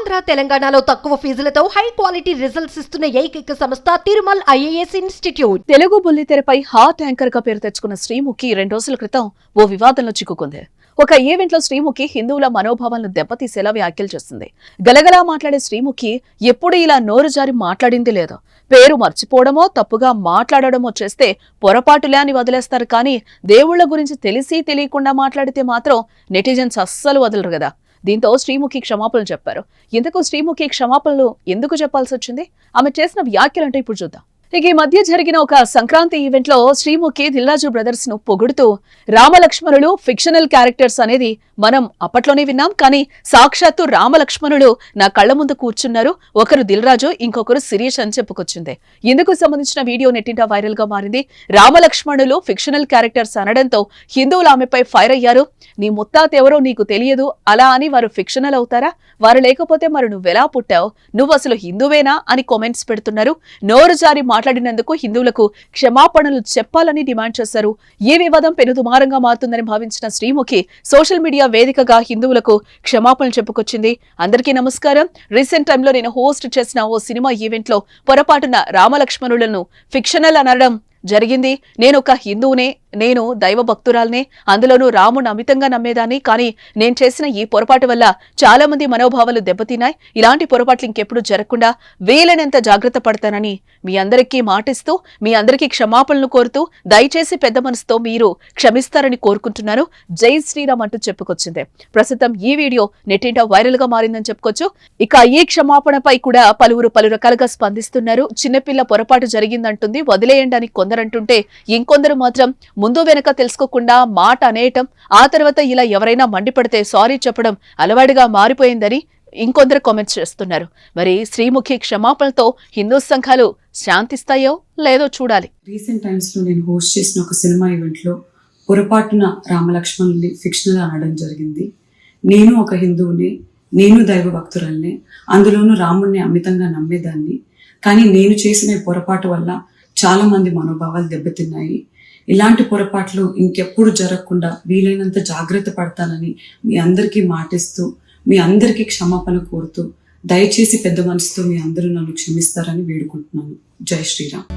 ఆంధ్ర తెలంగాణలో తక్కువ ఫీజులతో high quality results ఇస్తున్న ఏకైక సంస్థ తిరుమల్ ఐఏఎస్ ఇన్స్టిట్యూట్. తెలుగు బుల్లితెరపై హాట్ యాంకర్ గా పేరు తెచ్చుకున్న శ్రీముఖి 2 రోజుల క్రితం ఓ వివాదంలో చిక్కుకుంది. ఒక ఈవెంట్ లో శ్రీముఖి హిందువుల మనోభావాలను దెబ్బతీసేలా వ్యాఖ్యలు చేస్తుంది. గలగలా మాట్లాడే శ్రీముఖి ఎప్పుడు ఇలా నోరు జారి మాట్లాడింది లేదు. పేరు మర్చిపోవడమో తప్పుగా మాట్లాడడమో చేస్తే పొరపాటులే అని వదిలేస్తారు, కానీ దేవుళ్ల గురించి తెలిసి తెలియకుండా మాట్లాడితే మాత్రం నెటిజన్స్ అస్సలు వదలరు కదా. దీంతో శ్రీముఖి క్షమాపణలు చెప్పారు. ఇంతకు శ్రీముఖి క్షమాపణలు ఎందుకు చెప్పాల్సి వచ్చింది, ఆమె చేసిన వ్యాఖ్యలంటే ఇప్పుడు చూద్దాం. ఇక ఈ మధ్య జరిగిన ఒక సంక్రాంతి ఈవెంట్ లో శ్రీముఖి దిల్రాజు బ్రదర్స్ ను పొగుడుతూ రామలక్ష్మణులు ఫిక్షనల్ క్యారెక్టర్స్ అనేది మనం అప్పట్లోనే విన్నాం, కానీ సాక్షాత్తు రామలక్ష్మణులు నా కళ్ల ముందు కూర్చున్నారు, ఒకరు దిల్రాజు ఇంకొకరు శిరీష్ అని చెప్పుకొచ్చింది. ఇందుకు సంబంధించిన వీడియో నెట్టింట వైరల్ గా మారింది. రామలక్ష్మణులు ఫిక్షనల్ క్యారెక్టర్స్ అనడంతో హిందువులు ఆమెపై ఫైర్ అయ్యారు. నీ ముత్తాత ఎవరో నీకు తెలియదు, అలా అని వారు ఫిక్షనల్ అవుతారా, వారు లేకపోతే మరి నువ్వెలా పుట్టావు, నువ్వు అసలు హిందువేనా అని కామెంట్స్ పెడుతున్నారు. నోరు జారి మాట్లాడినందుకు హిందువులకు క్షమాపణలు చెప్పాలని డిమాండ్ చేశారు. ఈ వివాదం పెనుదుమారంగా మారుతుందని భావించిన శ్రీముఖి సోషల్ మీడియా వేదికగా హిందువులకు క్షమాపణలు చెప్పుకొచ్చింది. అందరికీ నమస్కారం. రీసెంట్ టైంలో నేను హోస్ట్ చేసిన ఓ సినిమా ఈవెంట్ లో పొరపాటున రామలక్ష్మణులను ఫిక్షనల్ అనడం జరిగింది. నేను ఒక హిందువునే, నేను దైవ భక్తురాలనే, అందులోనూ రాముని అమితంగా నమ్మేదాన్ని, కానీ నేను చేసిన ఈ పొరపాటు వల్ల చాలా మంది మనోభావాలు దెబ్బతిన్నాయి. ఇలాంటి పొరపాట్లు ఇంకెప్పుడు జరగకుండా వీలైనంత జాగ్రత్త పడతానని మీ అందరికీ మాటిస్తూ మీ అందరికీ క్షమాపణలు కోరుతూ దయచేసి పెద్ద మనసుతో మీరు క్షమిస్తారని కోరుకుంటున్నాను. జై శ్రీరామ్ అంటూ చెప్పుకొచ్చింది. ప్రస్తుతం ఈ వీడియో నెట్టింట వైరల్ గా మారిందని చెప్పుకోవచ్చు. ఇక ఈ క్షమాపణపై కూడా పలువురు పలు రకాలుగా స్పందిస్తున్నారు. చిన్నపిల్ల పొరపాటు జరిగిందంటుంది, వదిలేయండి అని కొందరంటుంటే, ఇంకొందరు మాత్రం ముందు వెనక తెలుసుకోకుండా మాట అనేయటం, ఆ తర్వాత ఇలా ఎవరైనా మండిపడితే సారీ చెప్పడం అలవాటుగా మారిపోయిందని ఇంకొందరు కామెంట్స్ చేస్తున్నారు. మరి శ్రీముఖి క్షమాపణలతో హిందూ సంఘాలు శాంతిస్తాయో లేదో చూడాలి. రీసెంట్ టైమ్స్ లో నేను హోస్ట్ చేసిన ఒక సినిమా ఈవెంట్ లో పొరపాటున రామలక్ష్మణుల్ని ఫిక్షనల్ అనడం జరిగింది. నేను ఒక హిందువుని, నేను దైవ భక్తురాల్ని, అందులోనూ రాముడిని అమితంగా నమ్మేదాన్ని, కానీ నేను చేసిన ఈ పొరపాటు వల్ల చాలా మంది మనోభావాలు దెబ్బతిన్నాయి. ఇలాంటి పొరపాట్లు ఇంకెప్పుడు జరగకుండా వీలైనంత జాగ్రత్త పడతానని మీ అందరికీ మాటిస్తూ మీ అందరికీ క్షమాపణ కోరుతూ దయచేసి పెద్ద మనసుతో మీ అందరూ నన్ను క్షమిస్తారని వేడుకుంటున్నాను. జై శ్రీరామ్.